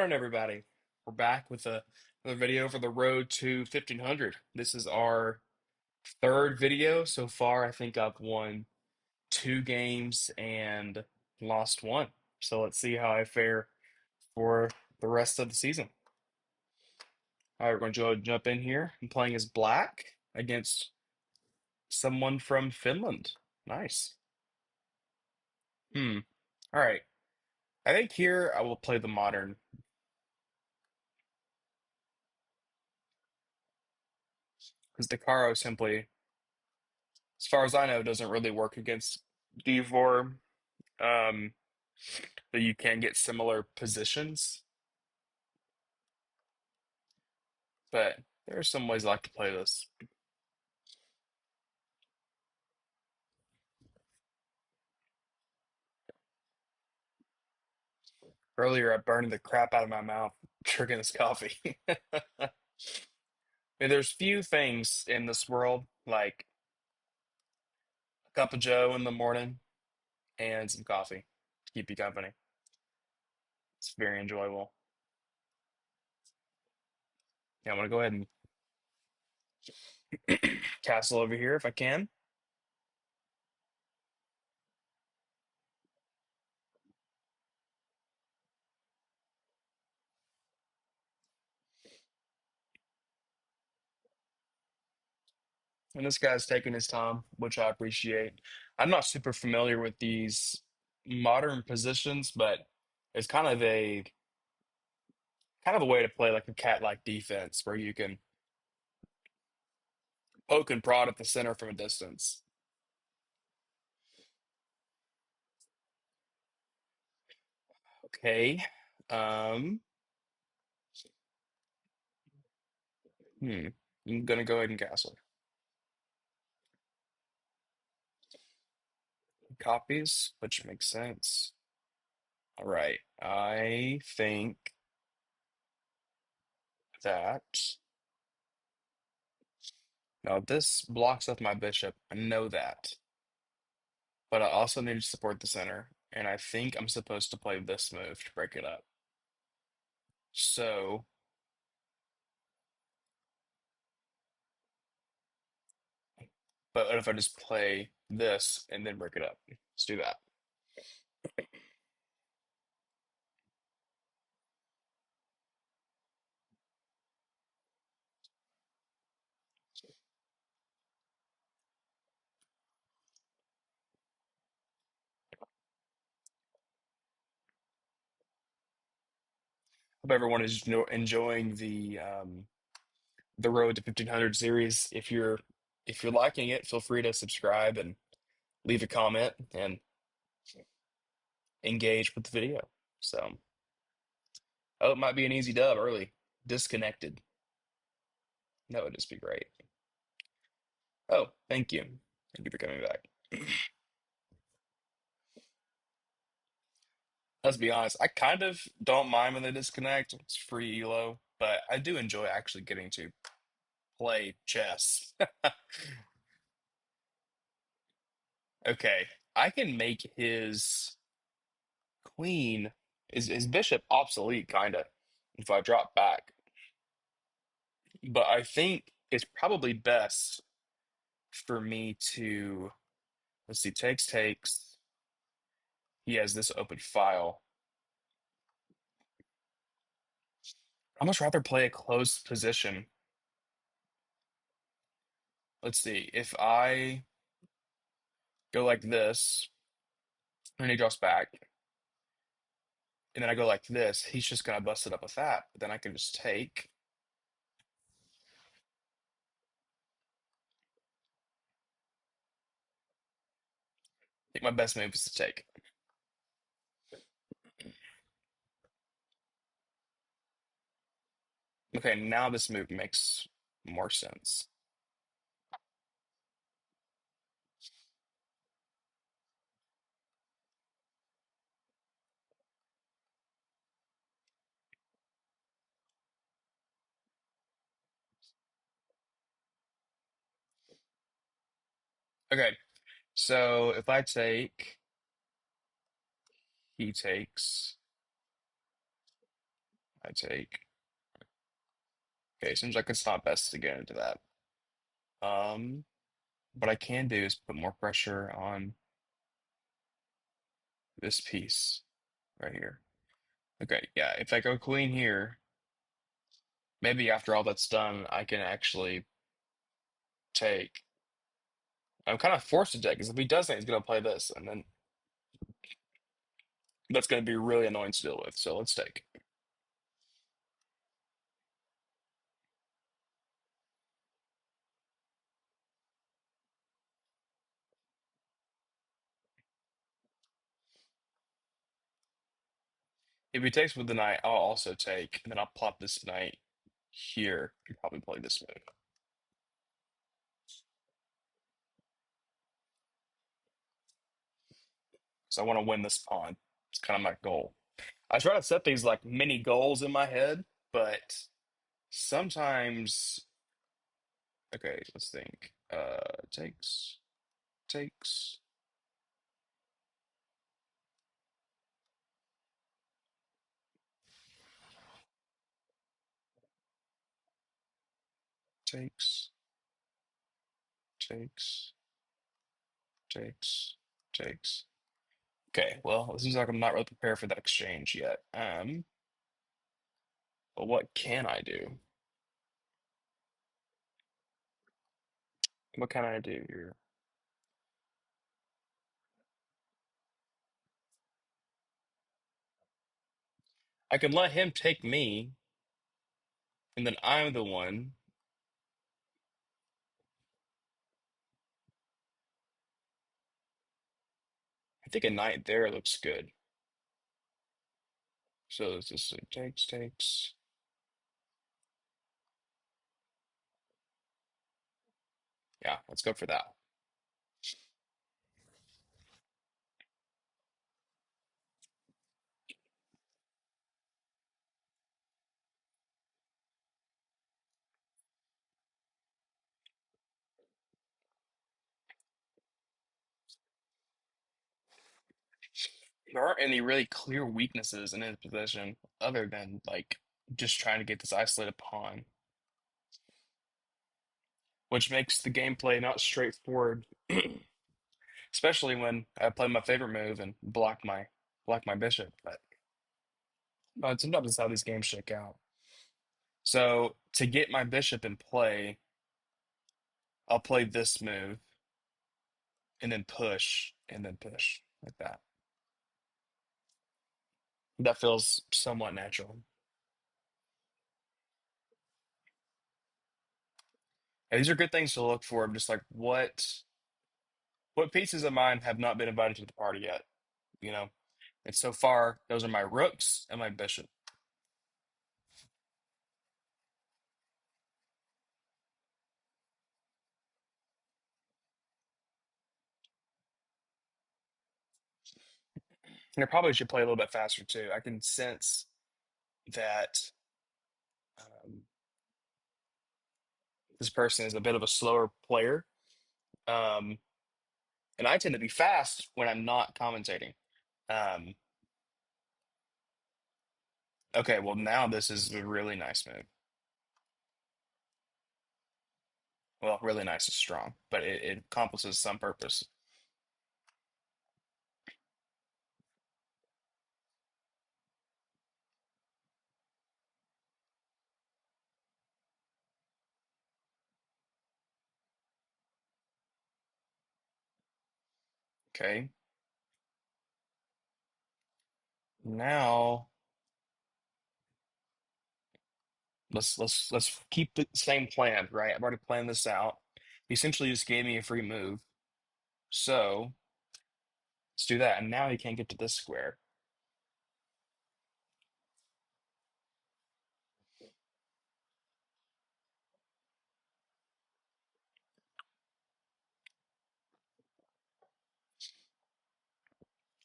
Morning, everybody. We're back with another video for the road to 1500. This is our third video so far. I think I've won two games and lost one. So let's see how I fare for the rest of the season. All right, we're going to jump in here. I'm playing as black against someone from Finland. Nice. Hmm. All right. I think here I will play the modern because Decaro simply, as far as I know, doesn't really work against D4. Um, but you can get similar positions. But there are some ways I like to play this. Earlier, I burned the crap out of my mouth drinking this coffee. And there's few things in this world like a cup of Joe in the morning and some coffee to keep you company. It's very enjoyable. Yeah, I'm gonna go ahead and castle over here if I can. And this guy's taking his time, which I appreciate. I'm not super familiar with these modern positions, but it's kind of a way to play like a cat-like defense where you can poke and prod at the center from a distance. Okay. Um, hmm. I'm gonna go ahead and castle. Copies, which makes sense. All right. I think that now this blocks up my bishop. I know that, but I also need to support the center, and I think I'm supposed to play this move to break it up. So, but what if I just play this and then break it up? Let's do that. Hope everyone is enjoying the Road to 1500 series. If you're liking it, feel free to subscribe and leave a comment and engage with the video. So, oh, it might be an easy dub early. Disconnected. That would just be great. Oh, thank you. Thank you for coming back. Let's be honest, I kind of don't mind when they disconnect. It's free ELO, but I do enjoy actually getting to play chess. Okay, I can make his queen, his bishop obsolete, kind of, if I drop back. But I think it's probably best for me to, let's see, takes. He has this open file. I'd much rather play a closed position. Let's see, if I go like this, and he drops back, and then I go like this, he's just gonna bust it up with that. But then I can just take. I think my best move is to take. Okay, now this move makes more sense. Okay, so if I take, he takes. I take. Okay, seems like it's not best to get into that. Um, what I can do is put more pressure on this piece right here. Okay, yeah, if I go queen here, maybe after all that's done, I can actually take. I'm kind of forced to take, because if he does that, he's going to play this, and then that's going to be really annoying to deal with. So let's take. If he takes with the knight, I'll also take, and then I'll plop this knight here and probably play this move. So I want to win this pawn. It's kind of my goal. I try to set these like mini goals in my head, but sometimes, okay, let's think. Takes, takes, takes, takes, takes. Okay, well, it seems like I'm not really prepared for that exchange yet. But what can I do? What can I do here? I can let him take me, and then I'm the one. I think a knight there looks good. So it's just like takes. Yeah, let's go for that. There aren't any really clear weaknesses in his position other than like just trying to get this isolated pawn, which makes the gameplay not straightforward, especially when I play my favorite move and block my bishop. But sometimes it's how these games shake out. So to get my bishop in play, I'll play this move and then push like that. That feels somewhat natural. And these are good things to look for. I'm just like, what pieces of mine have not been invited to the party yet? You know? And so far, those are my rooks and my bishop. And I probably should play a little bit faster too. I can sense that um, this person is a bit of a slower player. Um, and I tend to be fast when I'm not commentating. Um, okay, well, now this is a really nice move. Well, really nice is strong, but it accomplishes some purpose. Okay, now let's keep the same plan, right? I've already planned this out. He essentially just gave me a free move, so let's do that. And now he can't get to this square,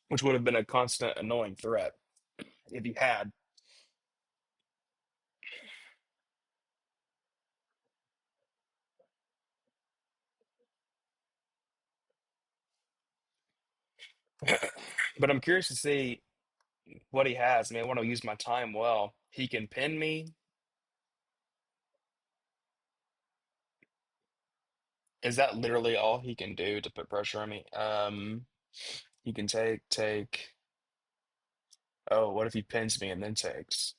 which would have been a constant annoying threat if he had. But I'm curious to see. what he has. I mean, I want to use my time well. He can pin me. Is that literally all he can do to put pressure on me? He can take. Oh, what if he pins me and then takes?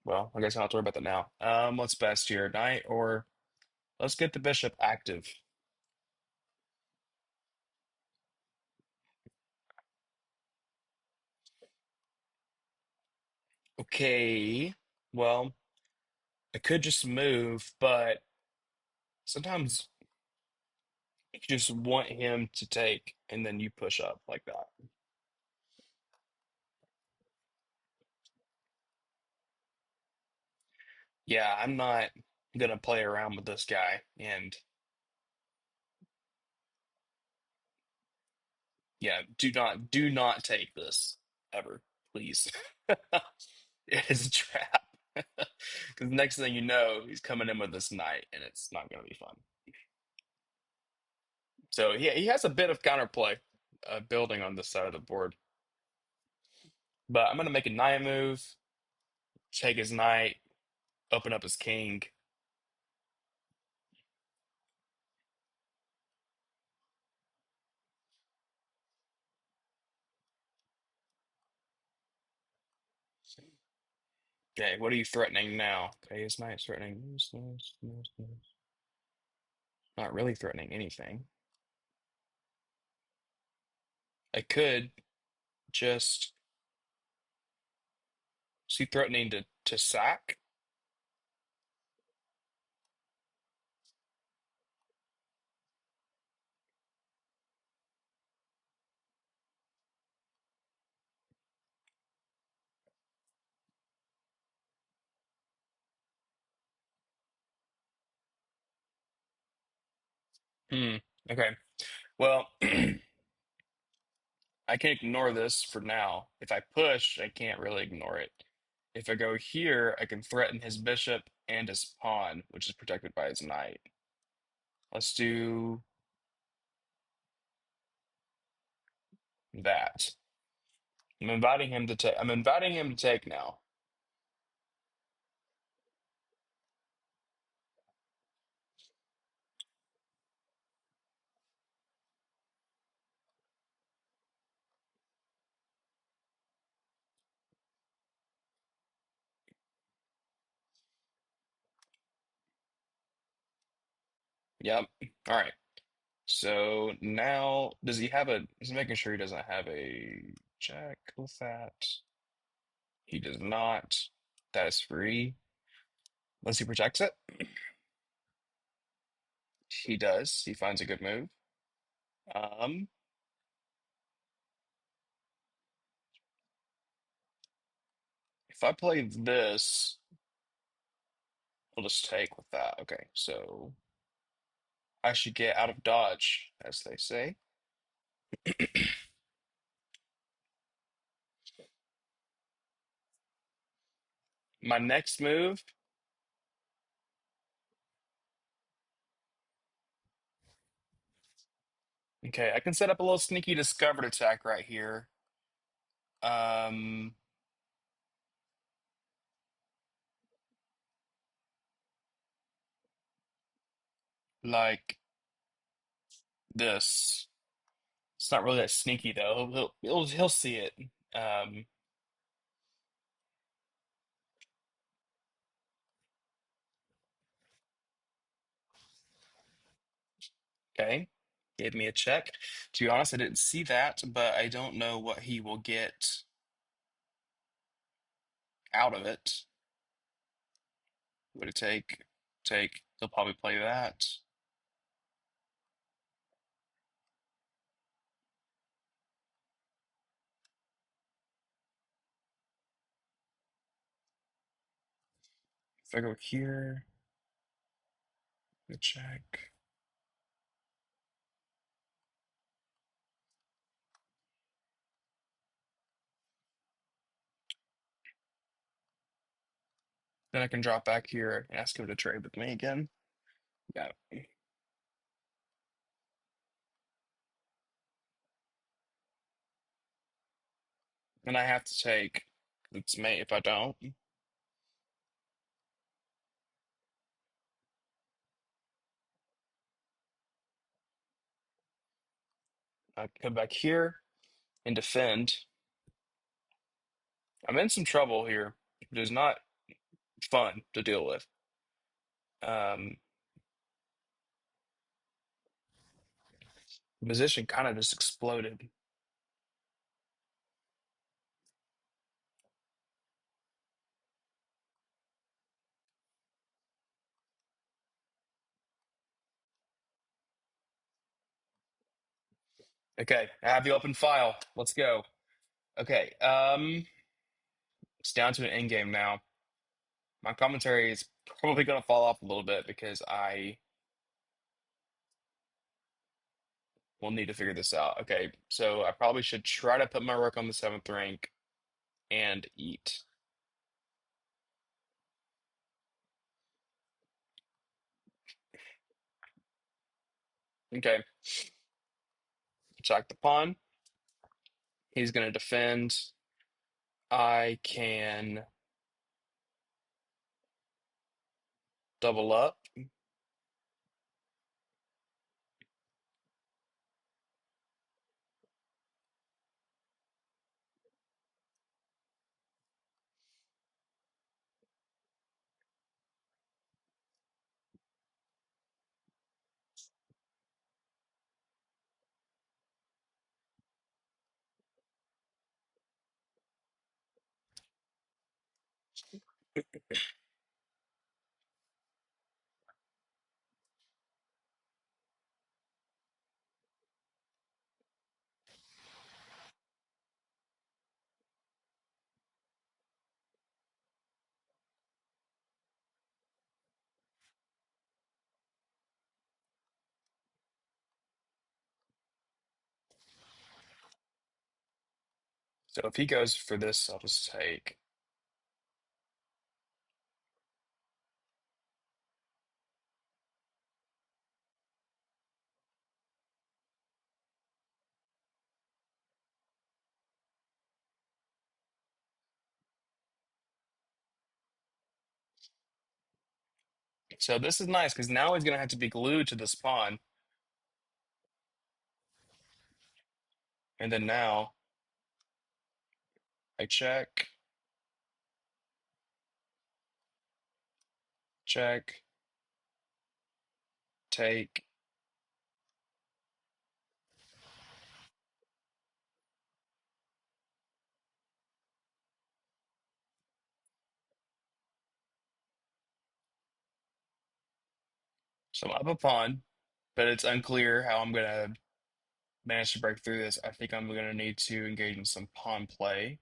Well, I guess I don't have to worry about that now. What's best here, knight or let's get the bishop active. Okay. Well, I could just move, but sometimes you just want him to take and then you push up like that. Yeah, I'm not gonna play around with this guy. And yeah, do not take this ever, please. It is a trap. Because next thing you know, he's coming in with this knight, and it's not gonna be fun. So he has a bit of counterplay building on this side of the board. But I'm gonna make a knight move, take his knight, open up his king. Okay, what are you threatening now? Okay, his knight's threatening not really threatening anything. I could just is he threatening to sack? Hmm. Okay. Well, I can ignore this for now. If I push, I can't really ignore it. If I go here, I can threaten his bishop and his pawn, which is protected by his knight. Let's do that. I'm inviting him to take now. Yep. All right. So now, does he have a? He's making sure he doesn't have a check with that. He does not. That is free. Unless he protects it. He does. He finds a good move. Um, if I play this, we'll just take with that. Okay, so I should get out of dodge, as they say. My next move, okay, I can set up a little sneaky discovered attack right here. Um, like this. It's not really that sneaky though. He'll see it. Um, okay, gave me a check. To be honest, I didn't see that, but I don't know what he will get out of it. Would it take? He'll probably play that. If I go here, the check. Then I can drop back here and ask him to trade with me again. Yeah. And I have to take, it's May if I don't. I come back here and defend. I'm in some trouble here. It is not fun to deal with. Um, the position kind of just exploded. Okay, I have the open file. Let's go. Okay, it's down to an end game now. My commentary is probably going to fall off a little bit because I will need to figure this out. Okay, so I probably should try to put my rook on the seventh rank and eat. Okay, attack the pawn. He's going to defend. I can double up. So if he goes for this, I'll just take. So this is nice because now he's going to have to be glued to this pawn. And then now I check, check, take. So I'm up a pawn, but it's unclear how I'm going to manage to break through this. I think I'm going to need to engage in some pawn play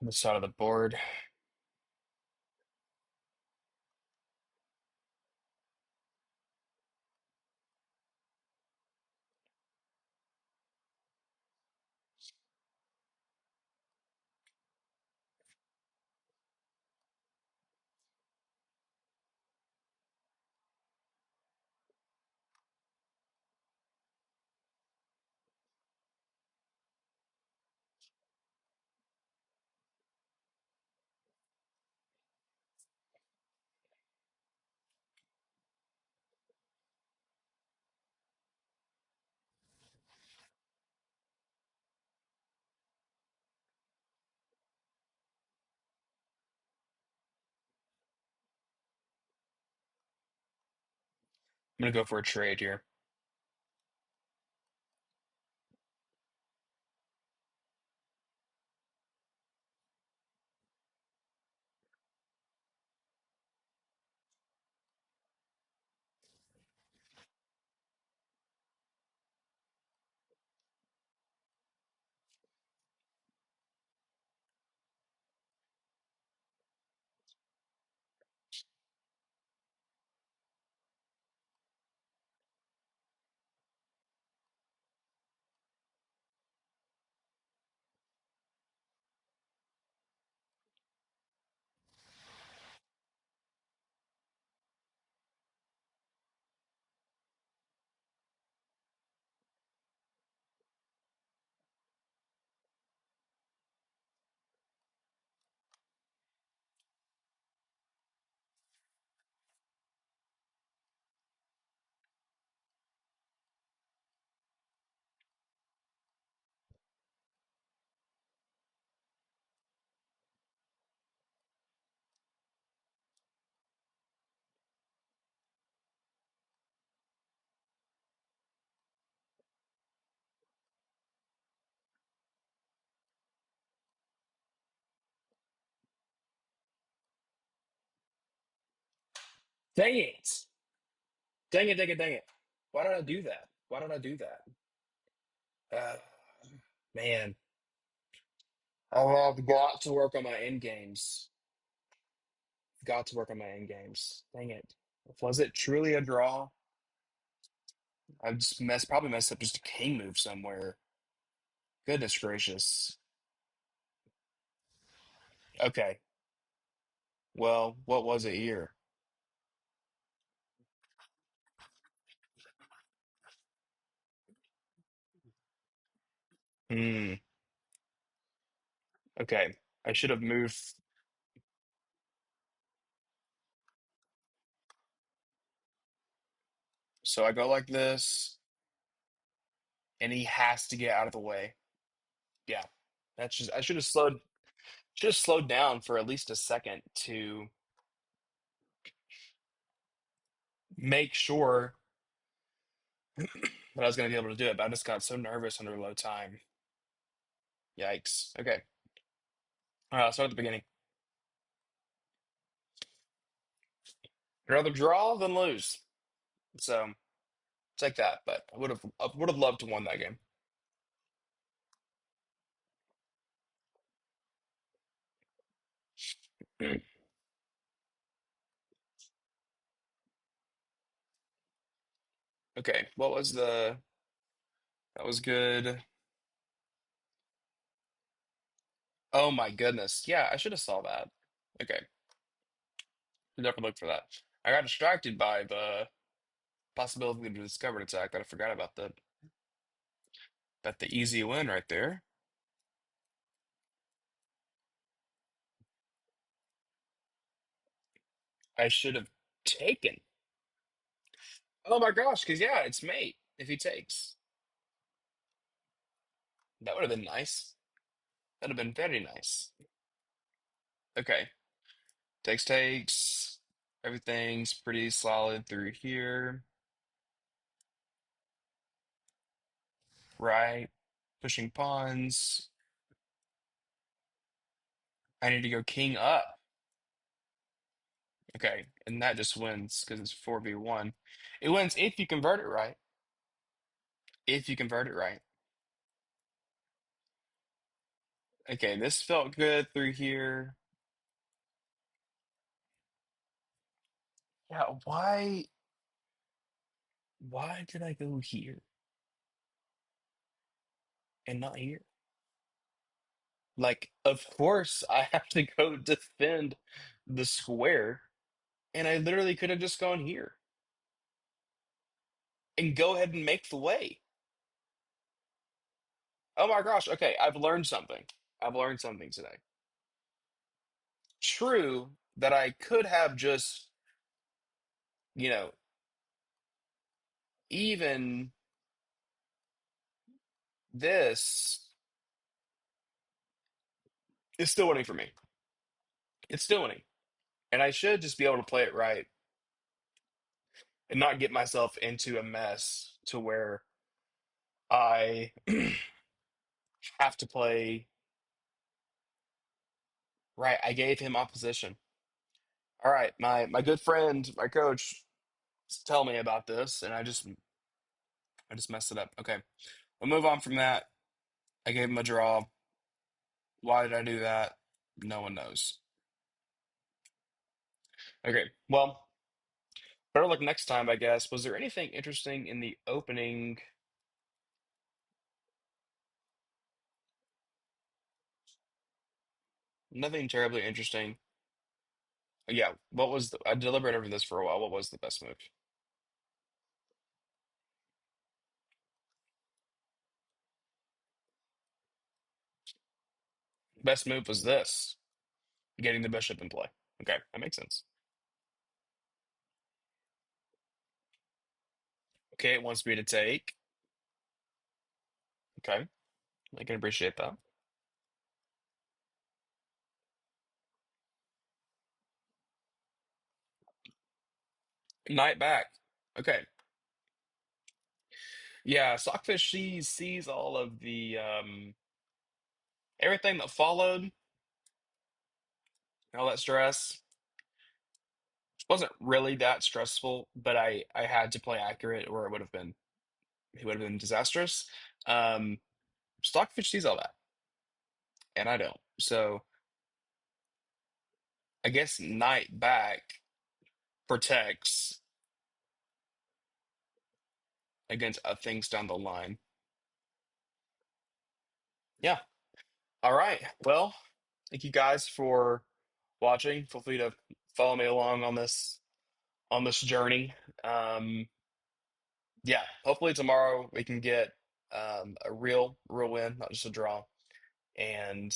on the side of the board. I'm going to go for a trade here. Dang it. Dang it, dang it, dang it. Why did I do that? Why did I do that? Uh, man, I've got to work on my end games. Got to work on my end games. Dang it. Was it truly a draw? I just probably messed up just a king move somewhere. Goodness gracious. Okay. Well, what was it here? Hmm. Okay. I should have moved. So I go like this, and he has to get out of the way. Yeah. That's just I should have slowed down for at least a second to make sure that I was gonna be able to do it, but I just got so nervous under low time. Yikes. Okay. All right, I'll start at the beginning. I'd rather draw than lose. So take that, but I would have loved to won that game. Okay, what was the that was good. Oh my goodness. Yeah, I should have saw that. Okay, never looked for that. I got distracted by the possibility of a discovered attack that I forgot about the easy win right there. I should have taken. Oh my gosh, because yeah, it's mate if he takes. That would have been nice. That'd have been very nice. Okay. Takes. Everything's pretty solid through here. Right. Pushing pawns. I need to go king up. Okay. And that just wins because it's 4v1. It wins if you convert it right. If you convert it right. Okay, this felt good through here. Yeah, why did I go here and not here? Like, of course I have to go defend the square, and I literally could have just gone here and go ahead and make the way. Oh my gosh, okay, I've learned something. I've learned something today. True that I could have just, you know, even this is still winning for me. It's still winning. And I should just be able to play it right and not get myself into a mess to where I have to play right. I gave him opposition. All right, my good friend, my coach, tell me about this, and I just messed it up. Okay, we'll move on from that. I gave him a draw. Why did I do that? No one knows. Okay, well, better luck next time, I guess. Was there anything interesting in the opening? Nothing terribly interesting. Yeah, I deliberated over this for a while. What was the best move? Best move was this, getting the bishop in play. Okay, that makes sense. Okay, it wants me to take. Okay, I can appreciate that. Knight back. Okay. Yeah, Stockfish she sees all of the everything that followed, all that stress. Wasn't really that stressful, but I had to play accurate or it would have been disastrous. Um, Stockfish sees all that, and I don't. So I guess Knight back protects against things down the line. Yeah. All right. Well, thank you guys for watching. Feel free to follow me along on this journey. Um, yeah. Hopefully tomorrow we can get a real win, not just a draw, and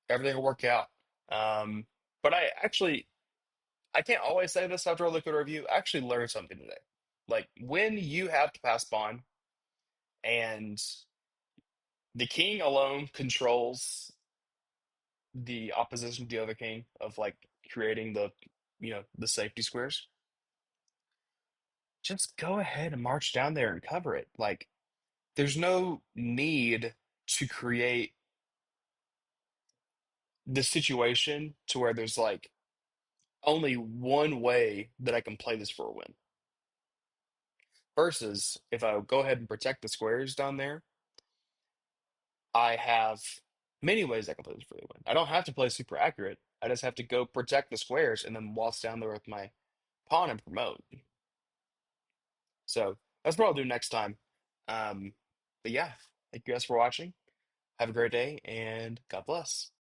everything will work out. Um, but I can't always say this after I look at a review. I actually learned something today. Like when you have to pass pawn and the king alone controls the opposition to the other king of like creating the safety squares, just go ahead and march down there and cover it. Like there's no need to create the situation to where there's like only one way that I can play this for a win. Versus if I go ahead and protect the squares down there, I have many ways I can play this for a win. I don't have to play super accurate. I just have to go protect the squares and then waltz down there with my pawn and promote. So that's what I'll do next time. Um, but yeah, thank you guys for watching. Have a great day and God bless.